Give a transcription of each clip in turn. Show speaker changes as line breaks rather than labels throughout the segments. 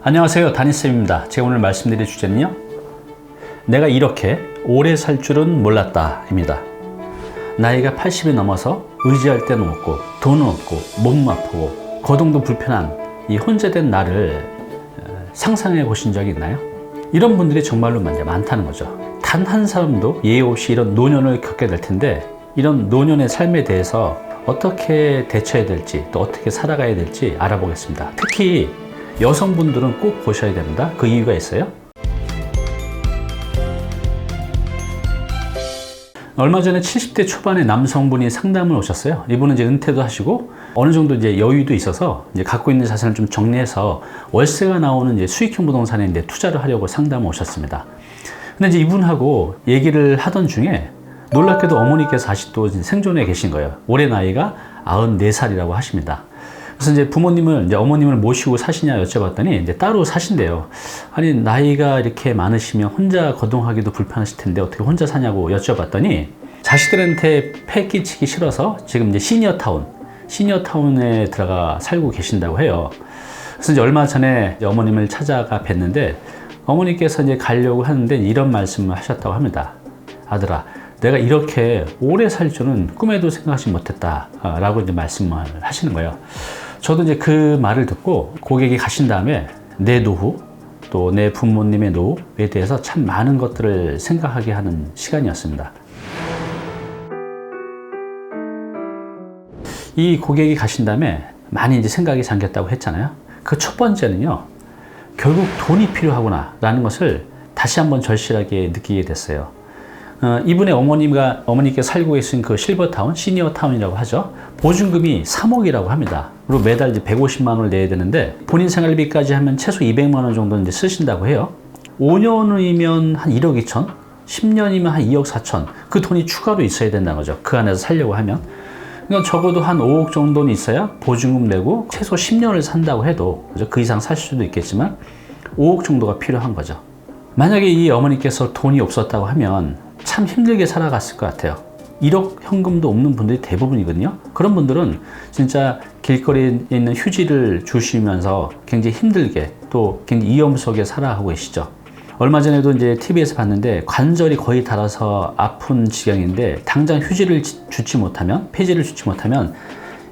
안녕하세요, 다니쌤입니다. 제가 오늘 말씀드릴 주제는요, 내가 이렇게 오래 살 줄은 몰랐다 입니다. 나이가 80이 넘어서 의지할 데는 없고 돈은 없고 몸은 아프고 거동도 불편한 이 혼자 된 나를 상상해 보신 적이 있나요? 이런 분들이 정말로 많다는 거죠. 단 한 사람도 예의 없이 이런 노년을 겪게 될 텐데, 이런 노년의 삶에 대해서 어떻게 대처해야 될지, 또 어떻게 살아가야 될지 알아보겠습니다. 특히 여성분들은 꼭 보셔야 됩니다. 그 이유가 있어요. 얼마 전에 70대 초반의 남성분이 상담을 오셨어요. 이분은 이제 은퇴도 하시고 어느 정도 이제 여유도 있어서 이제 갖고 있는 자산을 좀 정리해서 월세가 나오는 이제 수익형 부동산에 이제 투자를 하려고 상담을 오셨습니다. 근데 이제 이분하고 얘기를 하던 중에 놀랍게도 어머니께서 아직도 생존해 계신 거예요. 올해 나이가 94살이라고 하십니다. 그래서 이제 부모님을, 이제 어머님을 모시고 사시냐 여쭤봤더니 이제 따로 사신대요. 아니, 나이가 이렇게 많으시면 혼자 거동하기도 불편하실 텐데 어떻게 혼자 사냐고 여쭤봤더니, 자식들한테 폐 끼치기 싫어서 지금 이제 시니어타운에 들어가 살고 계신다고 해요. 그래서 이제 얼마 전에 이제 어머님을 찾아가 뵀는데, 어머니께서 이제 가려고 하는데 이런 말씀을 하셨다고 합니다. 아들아, 내가 이렇게 오래 살 줄은 꿈에도 생각하지 못했다 라고 이제 말씀을 하시는 거예요. 저도 이제 그 말을 듣고 고객이 가신 다음에 내 노후, 또 내 부모님의 노후에 대해서 참 많은 것들을 생각하게 하는 시간이었습니다. 이 고객이 가신 다음에 많이 이제 생각이 잠겼다고 했잖아요. 그 첫 번째는요, 결국 돈이 필요하구나 라는 것을 다시 한번 절실하게 느끼게 됐어요. 이분의 어머니께 살고 계신 그 실버타운, 시니어타운이라고 하죠. 보증금이 3억이라고 합니다. 그리고 매달 이제 150만 원을 내야 되는데, 본인 생활비까지 하면 최소 200만 원 정도 이제 쓰신다고 해요. 5년이면 한 1억 2천, 10년이면 한 2억 4천, 그 돈이 추가로 있어야 된다는 거죠. 그 안에서 살려고 하면. 그러니까 적어도 한 5억 정도는 있어야 보증금 내고 최소 10년을 산다고 해도, 그 이상 살 수도 있겠지만 5억 정도가 필요한 거죠. 만약에 이 어머니께서 돈이 없었다고 하면 참 힘들게 살아갔을 것 같아요. 1억 현금도 없는 분들이 대부분이거든요. 그런 분들은 진짜 길거리에 있는 휴지를 주시면서 굉장히 힘들게, 또 굉장히 위험 속에 살아가고 계시죠. 얼마 전에도 이제 TV에서 봤는데, 관절이 거의 닳아서 아픈 지경인데 당장 휴지를 주지 못하면, 폐지를 주지 못하면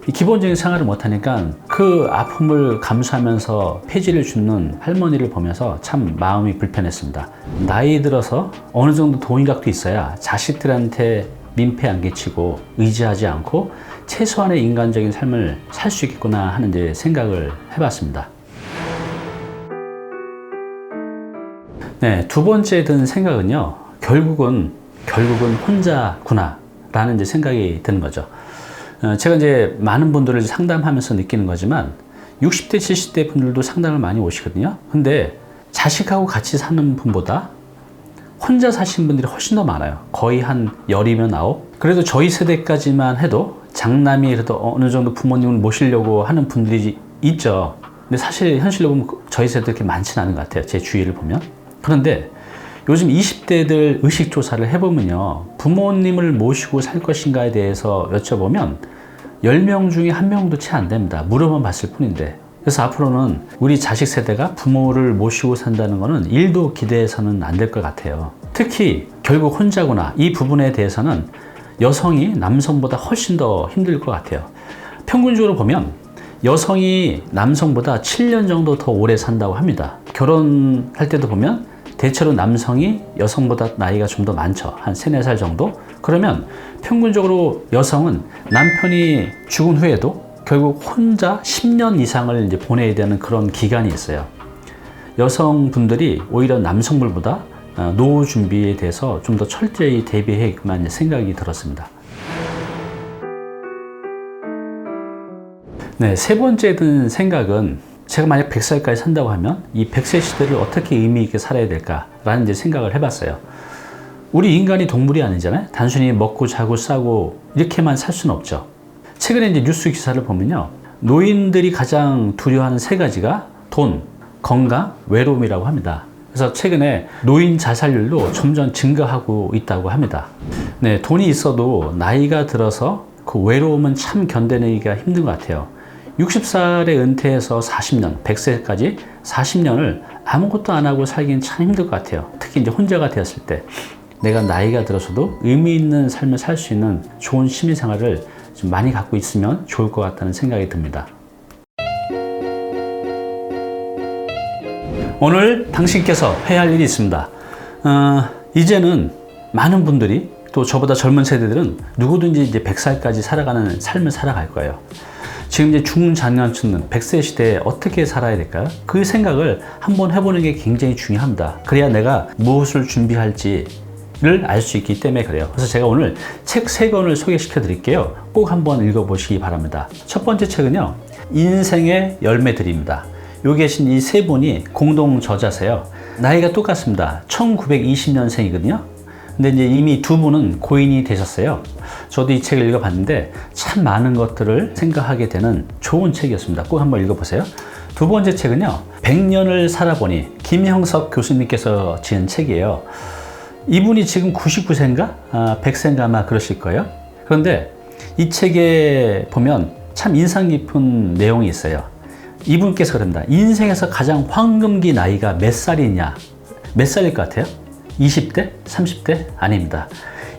이 기본적인 생활을 못하니까 그 아픔을 감수하면서 폐지를 줍는 할머니를 보면서 참 마음이 불편했습니다. 나이 들어서 어느 정도 돈이라도 있어야 자식들한테 민폐 안 끼치고 의지하지 않고 최소한의 인간적인 삶을 살 수 있겠구나 하는 이제 생각을 해봤습니다. 네, 두 번째 든 생각은요, 결국은 혼자구나 라는 이제 생각이 드는 거죠. 제가 이제 많은 분들을 상담하면서 느끼는 거지만 60대, 70대 분들도 상담을 많이 오시거든요. 근데 자식하고 같이 사는 분보다 혼자 사신 분들이 훨씬 더 많아요. 거의 한 10이면 9. 그래도 저희 세대까지만 해도 장남이 그래도 어느 정도 부모님을 모시려고 하는 분들이 있죠. 근데 사실 현실로 보면 저희 세대 그렇게 많지는 않은 것 같아요. 제 주위를 보면. 그런데 요즘 20대들 의식조사를 해보면요, 부모님을 모시고 살 것인가에 대해서 여쭤보면 10명 중에 1명도 채 안 됩니다. 물어만 봤을 뿐인데. 그래서 앞으로는 우리 자식 세대가 부모를 모시고 산다는 거는 1도 기대해서는 안 될 것 같아요. 특히 결국 혼자구나, 이 부분에 대해서는 여성이 남성보다 훨씬 더 힘들 것 같아요. 평균적으로 보면 여성이 남성보다 7년 정도 더 오래 산다고 합니다. 결혼할 때도 보면 대체로 남성이 여성보다 나이가 좀 더 많죠. 한 3, 4살 정도? 그러면 평균적으로 여성은 남편이 죽은 후에도 결국 혼자 10년 이상을 이제 보내야 되는 그런 기간이 있어요. 여성분들이 오히려 남성들보다 노후 준비에 대해서 좀 더 철저히 대비해야겠구나 생각이 들었습니다. 네, 세 번째 든 생각은, 제가 만약 100살까지 산다고 하면 이 100세 시대를 어떻게 의미 있게 살아야 될까라는 이제 생각을 해봤어요. 우리 인간이 동물이 아니잖아요. 단순히 먹고 자고 싸고 이렇게만 살 수는 없죠. 최근에 이제 뉴스 기사를 보면요, 노인들이 가장 두려워하는 3가지가 돈, 건강, 외로움이라고 합니다. 그래서 최근에 노인 자살률도 점점 증가하고 있다고 합니다. 네, 돈이 있어도 나이가 들어서 그 외로움은 참 견뎌내기가 힘든 것 같아요. 60살에 은퇴해서 40년, 100세까지 40년을 아무것도 안 하고 살기는 참 힘들 것 같아요. 특히 이제 혼자가 되었을 때 내가 나이가 들어서도 의미 있는 삶을 살 수 있는 좋은 취미 생활을 좀 많이 갖고 있으면 좋을 것 같다는 생각이 듭니다. 오늘 당신께서 해야 할 일이 있습니다. 이제는 많은 분들이 또 저보다 젊은 세대들은 누구든지 이제 100살까지 살아가는 삶을 살아갈 거예요. 지금 이제 중장년층은 100세 시대에 어떻게 살아야 될까요? 그 생각을 한번 해보는 게 굉장히 중요합니다. 그래야 내가 무엇을 준비할지를 알 수 있기 때문에 그래요. 그래서 제가 오늘 책 3권을 소개시켜 드릴게요. 꼭 한번 읽어보시기 바랍니다. 첫 번째 책은요, 인생의 열매들입니다. 여기 계신 이 3분이 공동 저자세요. 나이가 똑같습니다. 1920년생이거든요. 근데 이제 이미 2분은 고인이 되셨어요. 저도 이 책을 읽어봤는데 참 많은 것들을 생각하게 되는 좋은 책이었습니다. 꼭 한번 읽어보세요. 두 번째 책은요, 100년을 살아보니, 김형석 교수님께서 지은 책이에요. 이분이 지금 99세인가? 100세인가 아마 그러실 거예요. 그런데 이 책에 보면 참 인상 깊은 내용이 있어요. 이분께서 그럽니다. 인생에서 가장 황금기 나이가 몇 살이냐? 몇 살일 것 같아요? 20대? 30대? 아닙니다.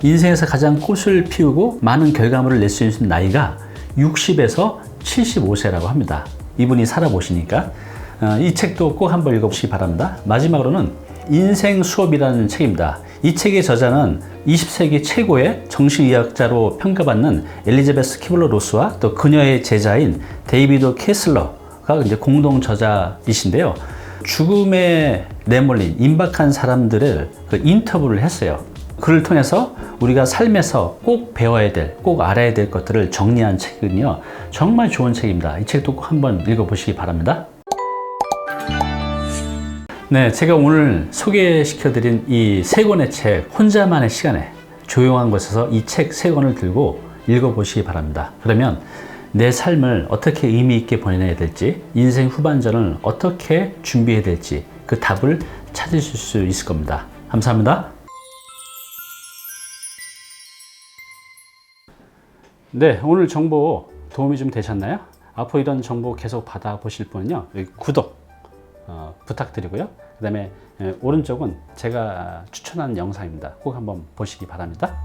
인생에서 가장 꽃을 피우고 많은 결과물을 낼 수 있는 나이가 60에서 75세라고 합니다. 이분이 살아보시니까. 이 책도 꼭 한번 읽어보시기 바랍니다. 마지막으로는 인생 수업이라는 책입니다. 이 책의 저자는 20세기 최고의 정신의학자로 평가받는 엘리자베스 키블러 로스와 또 그녀의 제자인 데이비드 캐슬러가 이제 공동 저자이신데요. 죽음에 내몰린 임박한 사람들을 인터뷰를 했어요. 그를 통해서 우리가 삶에서 꼭 배워야 될, 꼭 알아야 될 것들을 정리한 책이거든요. 정말 좋은 책입니다. 이 책도 꼭 한번 읽어보시기 바랍니다. 네, 제가 오늘 소개시켜드린 이 3권의 책, 혼자만의 시간에 조용한 곳에서 이 책 3권을 들고 읽어보시기 바랍니다. 그러면 내 삶을 어떻게 의미 있게 보내야 될지, 인생 후반전을 어떻게 준비해야 될지 그 답을 찾으실 수 있을 겁니다. 감사합니다. 네, 오늘 정보 도움이 좀 되셨나요? 앞으로 이런 정보 계속 받아보실 분은요, 여기 구독 부탁드리고요. 그 다음에 오른쪽은 제가 추천한 영상입니다. 꼭 한번 보시기 바랍니다.